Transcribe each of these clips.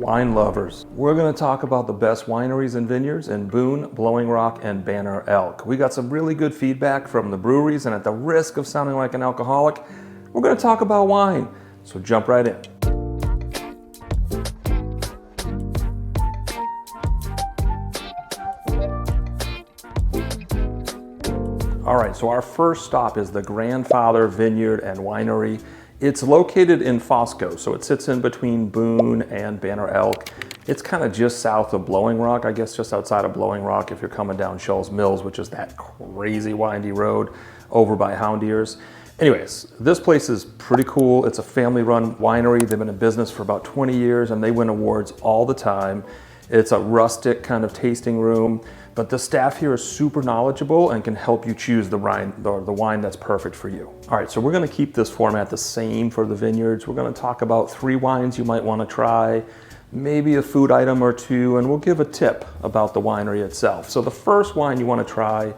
Wine lovers, we're going to talk about the best wineries and vineyards in Boone, Blowing Rock, and Banner Elk. We got some really good feedback from the breweries, and at the risk of sounding like an alcoholic, we're going to talk about wine. So jump right in. All right, so our first stop is the Grandfather Vineyard and Winery. It's located in Foscoe, so it sits in between Boone and Banner Elk. It's kind of just south of Blowing Rock, I guess just outside of Blowing Rock if you're coming down Shoals Mills, which is that crazy windy road over by Hound Ears. Anyways, this place is pretty cool. It's a family-run winery. They've been in business for about 20 years and they win awards all the time. It's a rustic kind of tasting room, but the staff here is super knowledgeable and can help you choose the wine that's perfect for you. All right, so we're gonna keep this format the same for the vineyards. We're gonna talk about 3 wines you might wanna try, maybe a food item or 2, and we'll give a tip about the winery itself. So the first wine you wanna try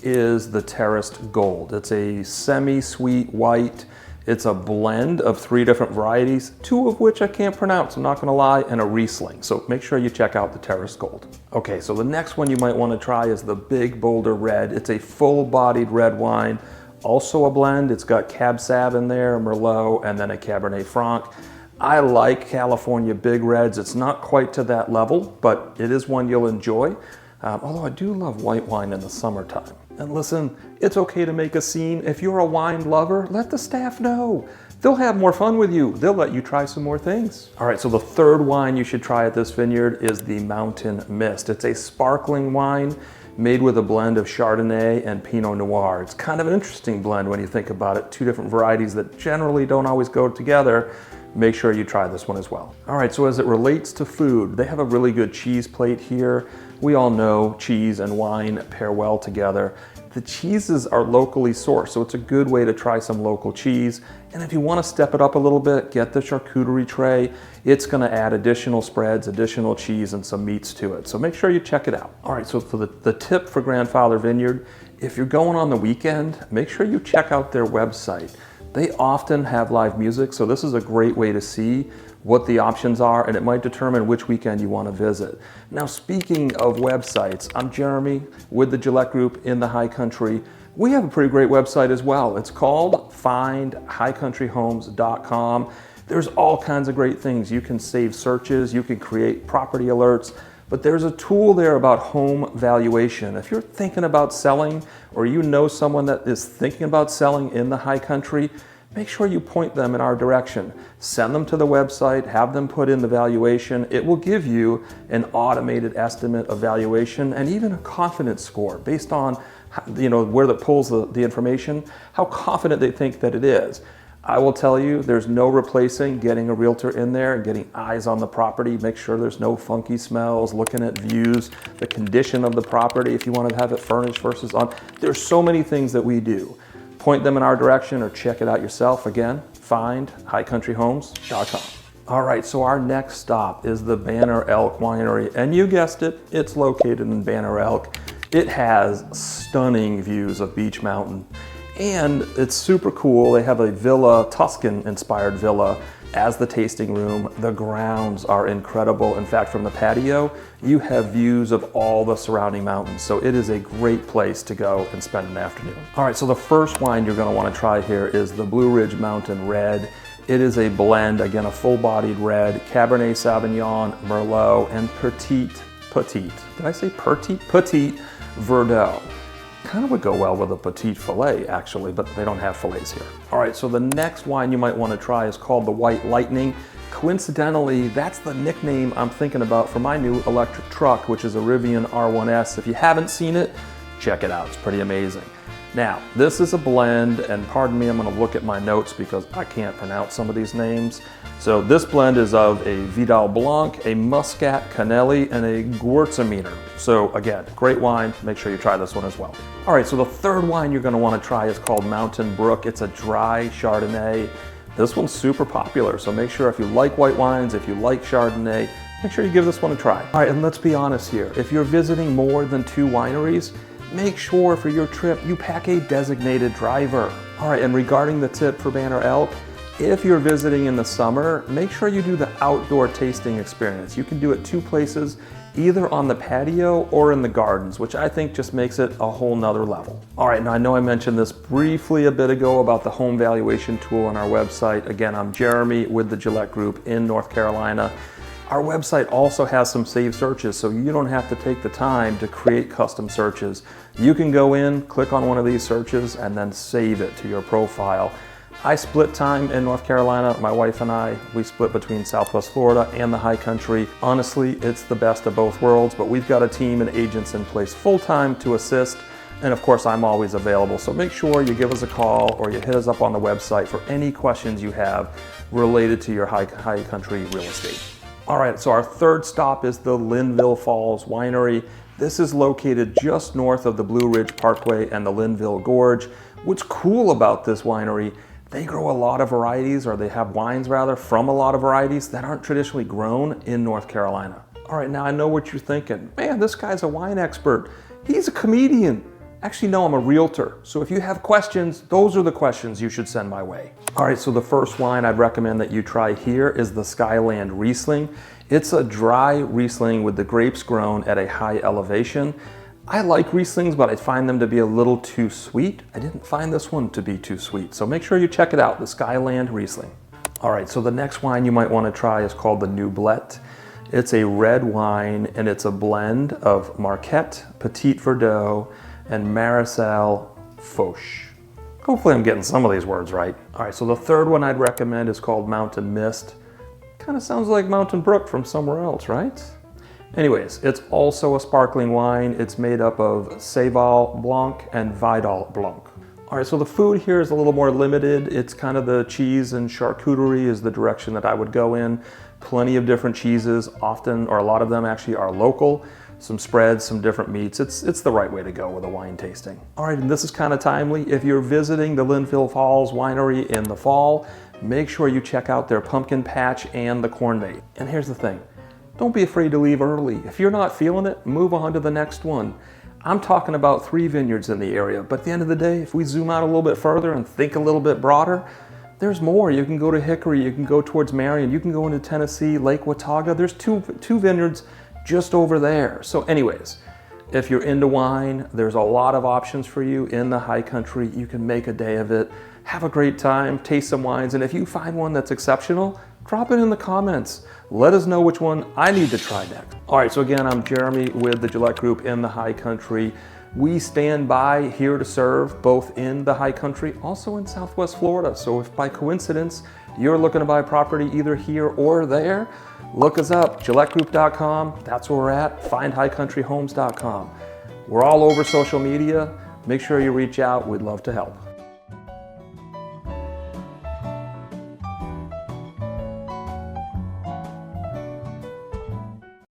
is the Terraced Gold. It's a semi-sweet white. It's a blend of 3 different varieties, 2 of which I can't pronounce, I'm not gonna lie, and a Riesling. So make sure you check out the Terraced Gold. Okay, so the next one you might wanna try is the Big Boulder Red. It's a full-bodied red wine, also a blend. It's got Cab Sav in there, Merlot, and then a Cabernet Franc. I like California Big Reds. It's not quite to that level, but it is one you'll enjoy. Although I do love white wine in the summertime. And listen, it's okay to make a scene. If you're a wine lover, let the staff know. They'll have more fun with you. They'll let you try some more things. All right, so the third wine you should try at this vineyard is the Mountain Mist. It's a sparkling wine made with a blend of Chardonnay and Pinot Noir. It's kind of an interesting blend when you think about it. 2 different varieties that generally don't always go together. Make sure you try this one as well. All right, so as it relates to food, they have a really good cheese plate here. We all know cheese and wine pair well together. The cheeses are locally sourced, so it's a good way to try some local cheese. And if you want to step it up a little bit, get the charcuterie tray. It's going to add additional spreads, additional cheese, and some meats to it. So make sure you check it out. All right, so for the tip for Grandfather Vineyard, if you're going on the weekend, make sure you check out their website. They often have live music, so this is a great way to see what the options are, and it might determine which weekend you want to visit. Now, speaking of websites, I'm Jeremy with the Guillette Group in the High Country. We have a pretty great website as well. It's called findhighcountryhomes.com. There's all kinds of great things. You can save searches, you can create property alerts, but there's a tool there about home valuation. If you're thinking about selling, or you know someone that is thinking about selling in the High Country, make sure you point them in our direction. Send them to the website, have them put in the valuation. It will give you an automated estimate of valuation and even a confidence score based on where that pulls the information, how confident they think that it is. I will tell you, there's no replacing getting a realtor in there and getting eyes on the property. Make sure there's no funky smells, looking at views, the condition of the property, if you want to have it furnished versus on. There's so many things that we do. Point them in our direction or check it out yourself. Again, findhighcountryhomes.com. All right, so our next stop is the Banner Elk Winery. And you guessed it, it's located in Banner Elk. It has stunning views of Beech Mountain. And it's super cool. They have a villa, Tuscan-inspired villa, as the tasting room. The grounds are incredible. In fact, from the patio, you have views of all the surrounding mountains. So it is a great place to go and spend an afternoon. All right, so the first wine you're gonna wanna try here is the Blue Ridge Mountain Red. It is a blend, again, a full-bodied red, Cabernet Sauvignon, Merlot, and Petite Verdot. Kind of would go well with a petite filet, actually, but they don't have fillets here. All right, so the next wine you might want to try is called the White Lightning. Coincidentally, that's the nickname I'm thinking about for my new electric truck, which is a Rivian R1S. If you haven't seen it, check it out. It's pretty amazing. Now, this is a blend, and pardon me, I'm going to look at my notes because I can't pronounce some of these names. So this blend is of a Vidal Blanc, a Muscat Canelli, and a Gewürztraminer. So again, great wine. Make sure you try this one as well. All right, so the third wine you're going to want to try is called Mountain Brook. It's a dry Chardonnay. This one's super popular, so make sure if you like white wines, if you like Chardonnay, make sure you give this one a try. All right, and let's be honest here. If you're visiting more than 2 wineries, make sure for your trip you pack a designated driver. All right, and regarding the tip for Banner Elk, If you're visiting in the summer, make sure you do the outdoor tasting experience. You can do it 2 places, either on the patio or in the gardens, which I think just makes it a whole nother level. All right, now I know I mentioned this briefly a bit ago about the home valuation tool on our website. Again, I'm Jeremy with the Guillette Group in North Carolina. Our website also has some saved searches, so you don't have to take the time to create custom searches. You can go in, click on one of these searches, and then save it to your profile. I split time in North Carolina. My wife and I, we split between Southwest Florida and the high country. Honestly, it's the best of both worlds, but we've got a team and agents in place full-time to assist. And of course, I'm always available. So make sure you give us a call or you hit us up on the website for any questions you have related to your high country real estate. All right, so our third stop is the Linville Falls Winery. This is located just north of the Blue Ridge Parkway and the Linville Gorge. What's cool about this winery, they grow a lot of varieties, or they have wines rather, from a lot of varieties that aren't traditionally grown in North Carolina. All right, now I know what you're thinking. Man, this guy's a wine expert. He's a comedian. Actually, no, I'm a realtor. So if you have questions, those are the questions you should send my way. All right, so the first wine I'd recommend that you try here is the Skyland Riesling. It's a dry Riesling with the grapes grown at a high elevation. I like Rieslings, but I find them to be a little too sweet. I didn't find this one to be too sweet, so make sure you check it out, the Skyland Riesling. All right, so the next wine you might want to try is called the Noblette. It's a red wine, and it's a blend of Marquette, Petit Verdot, and Maréchal Foch. Hopefully I'm getting some of these words right. All right, so the third one I'd recommend is called Mountain Mist. Kind of sounds like Mountain Brook from somewhere else, right? Anyways, it's also a sparkling wine. It's made up of Céval Blanc and Vidal Blanc. All right, so the food here is a little more limited. It's kind of the cheese and charcuterie is the direction that I would go in. Plenty of different cheeses, often, or a lot of them actually are local. Some spreads, some different meats. It's the right way to go with a wine tasting. All right, and this is kind of timely. If you're visiting the Linville Falls Winery in the fall, make sure you check out their pumpkin patch and the corn maze. And here's the thing. Don't be afraid to leave early. If you're not feeling it, move on to the next one. I'm talking about 3 vineyards in the area, but at the end of the day, if we zoom out a little bit further and think a little bit broader, there's more. You can go to Hickory, you can go towards Marion, you can go into Tennessee, Lake Watauga. There's two vineyards just over there. So anyways, if you're into wine, there's a lot of options for you in the high country. You can make a day of it, have a great time, taste some wines, and if you find one that's exceptional, drop it in the comments. Let us know which one I need to try next. All right, so again, I'm Jeremy with the Guillette Group in the high country. We stand by here to serve both in the high country, also in Southwest Florida. So if by coincidence you're looking to buy property either here or there, look us up, GilletteGroup.com. That's where we're at, findhighcountryhomes.com. We're all over social media. Make sure you reach out. We'd love to help.